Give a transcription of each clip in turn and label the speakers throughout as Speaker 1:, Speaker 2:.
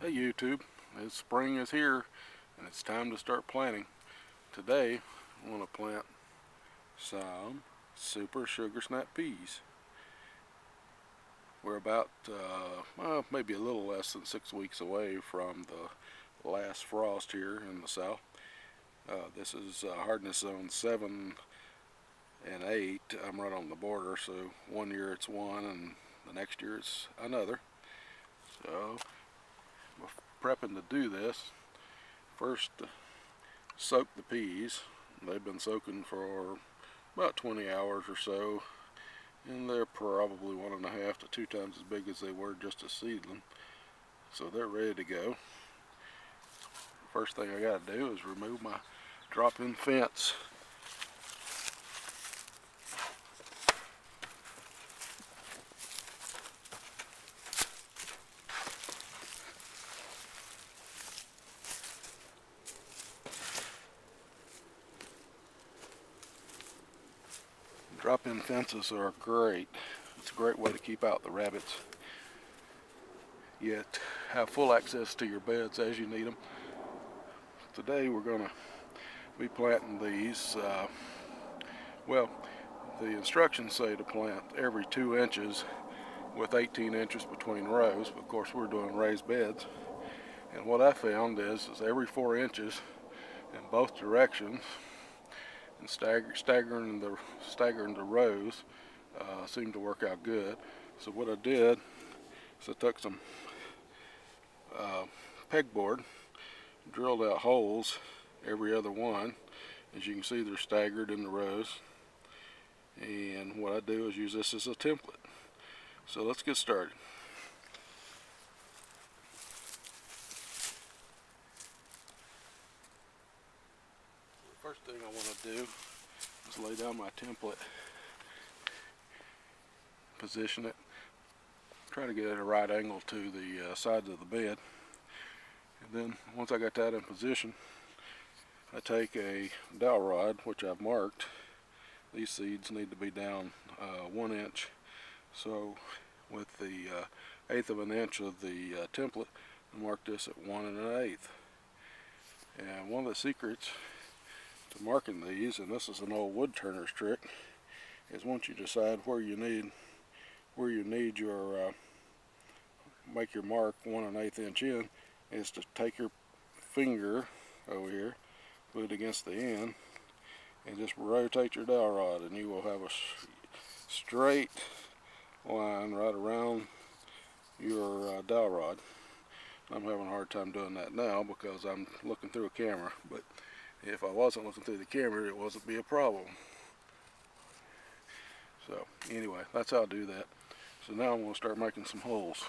Speaker 1: Hey YouTube, spring is here and it's time to start planting. Today I want to plant some super sugar snap peas. We're about maybe a little less than 6 weeks away from the last frost here in the south. This is hardness zone 7 and 8. I'm right on the border, so one year it's one and the next year it's another. So we're prepping to do this. First, soak the peas. They've been soaking for about 20 hours or so, and they're probably 1.5 to 2 times as big as they were just a seedling. So they're ready to go. First thing I got to do is remove my drop-in fence. Drop-in fences are great. It's a great way to keep out the rabbits, yet have full access to your beds as you need them. Today we're going to be planting these. Well, the instructions say to plant every 2 inches with 18 inches between rows. Of course, we're doing raised beds. And what I found is every 4 inches in both directions, and staggering the rows seemed to work out good. So what I did is I took some pegboard, drilled out holes every other one. As you can see, they're staggered in the rows. And what I do is use this as a template. So let's get started. The first thing I want to do is lay down my template, position it, try to get it at a right angle to the sides of the bed. And then once I got that in position, I take a dowel rod, which I've marked. These seeds need to be down 1 inch. So with the 1/8 of an inch of the template, I mark this at 1 1/8. And one of the secrets to marking these, and this is an old wood turner's trick, is once you decide where you need your make your mark 1 1/8 inch in, is to take your finger over here, put it against the end, and just rotate your dowel rod, and you will have a straight line right around your dowel rod. I'm having a hard time doing that now because I'm looking through a camera, but if I wasn't looking through the camera, it wouldn't be a problem. So anyway, that's how I do that. So now I'm going to start making some holes.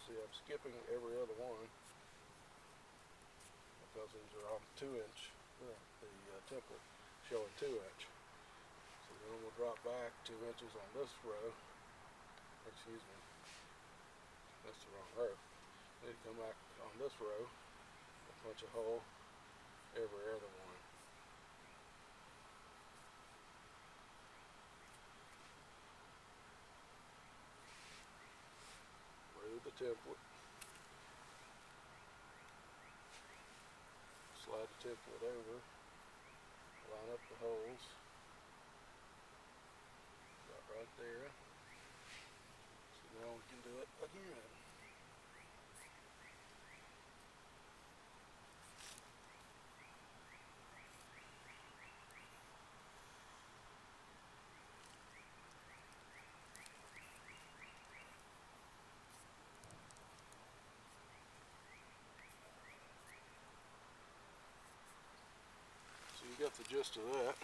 Speaker 1: See, I'm skipping every other one because these are on 2 inch, the template showing 2 inch. So then we'll drop back 2 inches on this row. Excuse me, that's the wrong row. Then come back on this row and punch a hole every other one. Remove the template. Slide the template over. Line up the holes. About right there. So now we can do it again. You got the gist of that.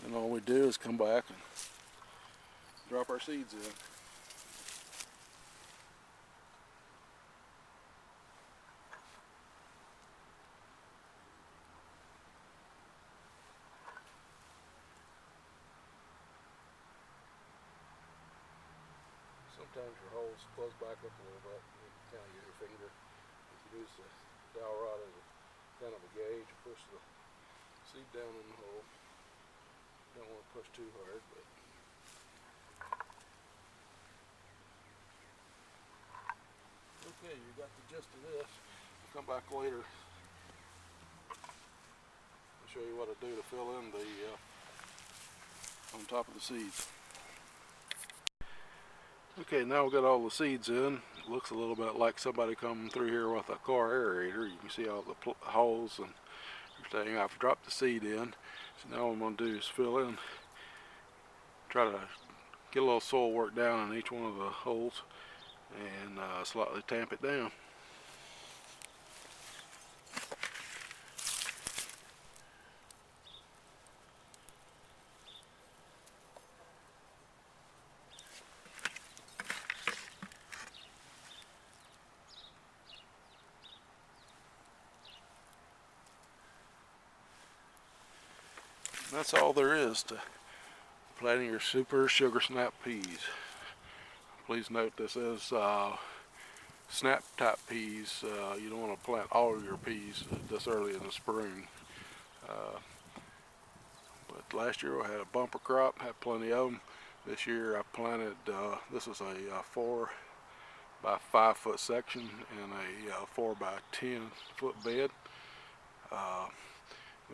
Speaker 1: And all we do is come back and drop our seeds in. Sometimes your holes close back up a little bit. You kind of use your finger. You can use the dowel rod as a kind of a gauge to push the seed down in the hole. Don't want to push too hard, but okay, you got the gist of this. I'll come back later and show you what I do to fill in the on top of the seeds. Okay, now we've got all the seeds in. It looks a little bit like somebody coming through here with a car aerator. You can see all the holes and everything. I've dropped the seed in. So now what I'm going to do is fill in, try to get a little soil work down in each one of the holes and slightly tamp it down. And that's all there is to planting your Super Sugar Snap peas. Please note this is snap type peas. You don't want to plant all of your peas this early in the spring. But last year I had a bumper crop, had plenty of them. This year I planted, this is a 4 by 5 foot section in a 4 by 10 foot bed. I'm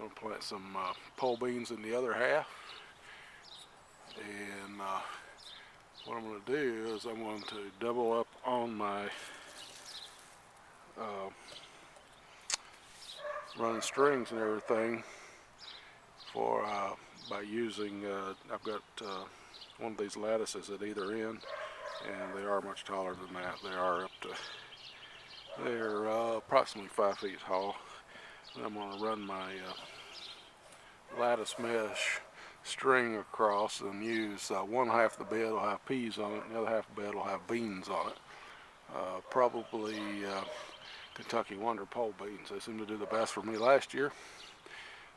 Speaker 1: going to plant some pole beans in the other half. And what I'm going to do is I'm going to double up on my running strings and everything for by using I've got one of these lattices at either end, and they are much taller than that. They are up to, they're approximately 5 feet tall. And I'm going to run my lattice mesh string across and use one half of the bed will have peas on it, and the other half of the bed will have beans on it. Probably Kentucky Wonder pole beans. They seem to do the best for me last year.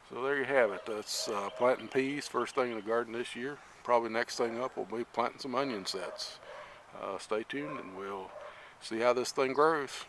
Speaker 1: So there you have it. That's planting peas first thing in the garden this year. Probably next thing up will be planting some onion sets. Stay tuned and we'll see how this thing grows.